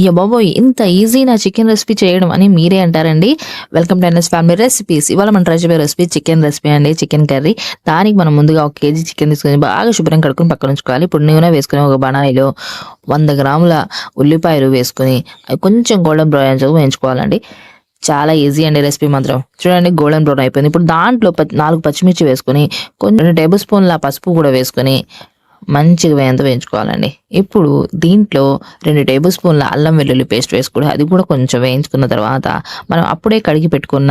అయ్య బాబోయ్! ఇంత ఈజీనా చికెన్ రెసిపీ చేయడం అని మీరే అంటారండి. Welcome to NS family recipes. ఇవాళ మనం ట్రై చేయబోయే రెసిపీ చికెన్ రెసిపీ అండి. Chicken curry. దానికి మనం ముందుగా 1 కేజీ చికెన్ తీసుకొని బాగా శుభ్రంగా కడుక్కొని పక్కన ఉంచుకోవాలి. ఇప్పుడు నూనె వేసుకొని ఒక బాణాయిలో 100 గ్రాముల ఉల్లిపాయలు వేసుకొని అవి కొంచెం గోల్డెన్ బ్రౌన్ అయ్యేంత వరకు వేయించుకోవాలండి. చాలా ఈజీ అండి రెసిపీ మాత్రం. చూడండి గోల్డెన్ బ్రౌన్ అయిపోయింది. ఇప్పుడు దాంట్లో 4 పచ్చిమిర్చి వేసుకొని కొంచెం 2 టేబుల్ స్పూన్ల పసుపు కూడా వేసుకొని మంచిగా వేయించుకోవాలండి. ఇప్పుడు దీంట్లో 2 టేబుల్ స్పూన్ల అల్లం వెల్లుల్లి పేస్ట్ వేసుకొని అది కూడా కొంచెం వేయించుకున్న తర్వాత మనం అప్పుడే కడిగి పెట్టుకున్న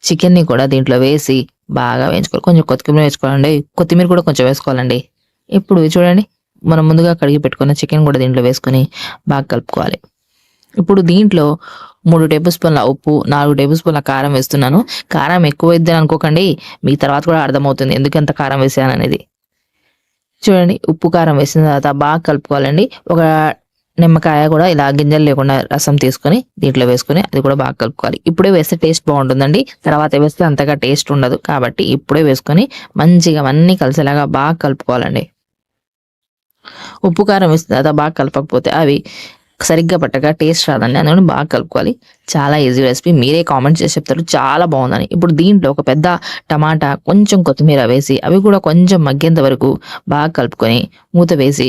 చికెన్ని కూడా దీంట్లో వేసి బాగా వేయించుకోవాలి. కొంచెం కొత్తిమీర వేసుకోవాలండి. కొత్తిమీర కూడా కొంచెం వేసుకోవాలండి. ఇప్పుడు చూడండి మనం ముందుగా కడిగి పెట్టుకున్న చికెన్ కూడా దీంట్లో వేసుకొని బాగా కలుపుకోవాలి. ఇప్పుడు దీంట్లో 3 టేబుల్ స్పూన్ల ఉప్పు, 4 టేబుల్ స్పూన్ల కారం వేస్తున్నాను. కారం ఎక్కువ వేద్దని అనుకోకండి. మీకు తర్వాత కూడా అర్థమవుతుంది ఎందుకంత కారం వేసాను అనేది. చూడండి ఉప్పు కారం వేసిన తర్వాత బాగా కలుపుకోవాలండి. ఒక నిమ్మకాయ కూడా ఇలా గింజలు లేకుండా రసం తీసుకొని దీంట్లో వేసుకొని అది కూడా బాగా కలుపుకోవాలి. ఇప్పుడే వేస్తే టేస్ట్ బాగుంటుందండి. తర్వాత వేస్తే అంతగా టేస్ట్ ఉండదు. కాబట్టి ఇప్పుడే వేసుకొని మంచిగా అన్నీ కలిసేలాగా బాగా కలుపుకోవాలండి. ఉప్పు కారం వేసిన తర్వాత బాగా కలపకపోతే అవి సరిగ్గా పట్టక టేస్ట్ రాదండి. అందుకని బాగా కలుపుకోవాలి. చాలా ఈజీ రెసిపీ. మీరే కామెంట్ చేసి చెప్తారు చాలా బాగుందని. ఇప్పుడు దీంట్లో ఒక పెద్ద టమాటా, కొంచెం కొత్తిమీర వేసి అవి కూడా కొంచెం మగ్గేంత వరకు బాగా కలుపుకొని మూత వేసి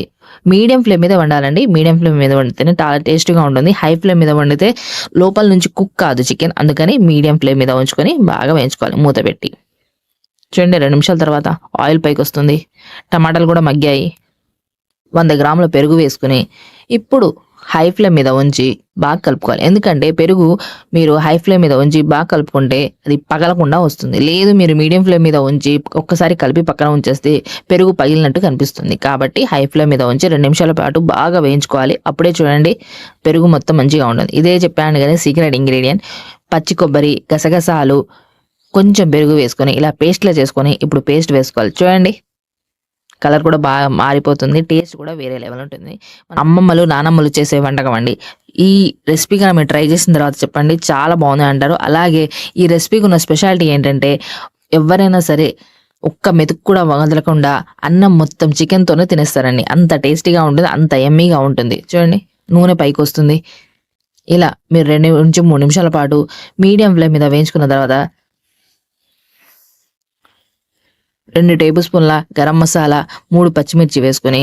మీడియం ఫ్లేమ్ మీద వండాలండి. మీడియం ఫ్లేమ్ మీద వండితేనే చాలా టేస్టీగా ఉంటుంది. హై ఫ్లేమ్ మీద వండితే లోపల నుంచి కుక్ కాదు చికెన్. అందుకని మీడియం ఫ్లేమ్ మీద ఉంచుకొని బాగా వేయించుకోవాలి మూత పెట్టి. చూడండి 2 నిమిషాల తర్వాత ఆయిల్ పైకి వస్తుంది. టమాటాలు కూడా మగ్గాయి. 100 గ్రాముల పెరుగు వేసుకుని ఇప్పుడు హై ఫ్లేమ్ మీద ఉంచి బాగా కలుపుకోవాలి. ఎందుకంటే పెరుగు మీరు హై ఫ్లేమ్ మీద ఉంచి బాగా కలుపుకుంటే అది పగలకుండా వస్తుంది. లేదు మీరు మీడియం ఫ్లేమ్ మీద ఉంచి ఒక్కసారి కలిపి పక్కన ఉంచేస్తే పెరుగు పగిలినట్టు కనిపిస్తుంది. కాబట్టి హై ఫ్లేమ్ మీద ఉంచి 2 నిమిషాల పాటు బాగా వేయించుకోవాలి. అప్పుడే చూడండి పెరుగు మొత్తం మంచిగా ఉంటుంది. ఇదే చెప్పాను కదా సీక్రెట్ ఇంగ్రీడియంట్. పచ్చి కొబ్బరి, గసగసాలు, కొంచెం పెరుగు వేసుకొని ఇలా పేస్ట్లా చేసుకొని ఇప్పుడు పేస్ట్ వేసుకోవాలి. చూడండి కలర్ కూడా బాగా మారిపోతుంది. టేస్ట్ కూడా వేరే లెవెల్ ఉంటుంది. అమ్మమ్మలు నానమ్మలు చేసే వంటకం అండి. ఈ రెసిపీ కనుక మీరు ట్రై చేసిన తర్వాత చెప్పండి చాలా బాగుంది అంటారు. అలాగే ఈ రెసిపీకి ఉన్న స్పెషాలిటీ ఏంటంటే ఎవరైనా సరే ఒక్క మెతుకు కూడా వదలకుండా అన్నం మొత్తం చికెన్తోనే తినేస్తారండి. అంత టేస్టీగా ఉంటుంది, అంత ఎమ్మీగా ఉంటుంది. చూడండి నూనె పైకి వస్తుంది. ఇలా మీరు 2 నుంచి 3 నిమిషాల పాటు మీడియం ఫ్లేమ్ మీద వేయించుకున్న తర్వాత 2 టేబుల్ స్పూన్ల గరం మసాలా, 3 పచ్చిమిర్చి వేసుకొని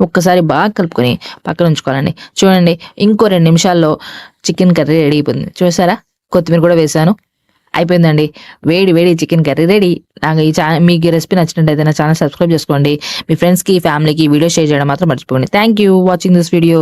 ఒక్కసారి బాగా కలుపుకొని పక్కన ఉంచుకోవాలండి. చూడండి ఇంకో 2 నిమిషాల్లో చికెన్ కర్రీ రెడీ అయిపోయింది. చూసారా కొత్తిమీర కూడా వేసాను. అయిపోయిందండి. వేడి వేడి చికెన్ కర్రీ రెడీ. నాకు మీకు ఈ రెసిపీ నచ్చినట్టయితే నా ఛానల్ సబ్స్క్రైబ్ చేసుకోండి. మీ ఫ్రెండ్స్కి, ఫ్యామిలీకి వీడియో షేర్ చేయడం మాత్రం మర్చిపోండి. Thank you watching this video.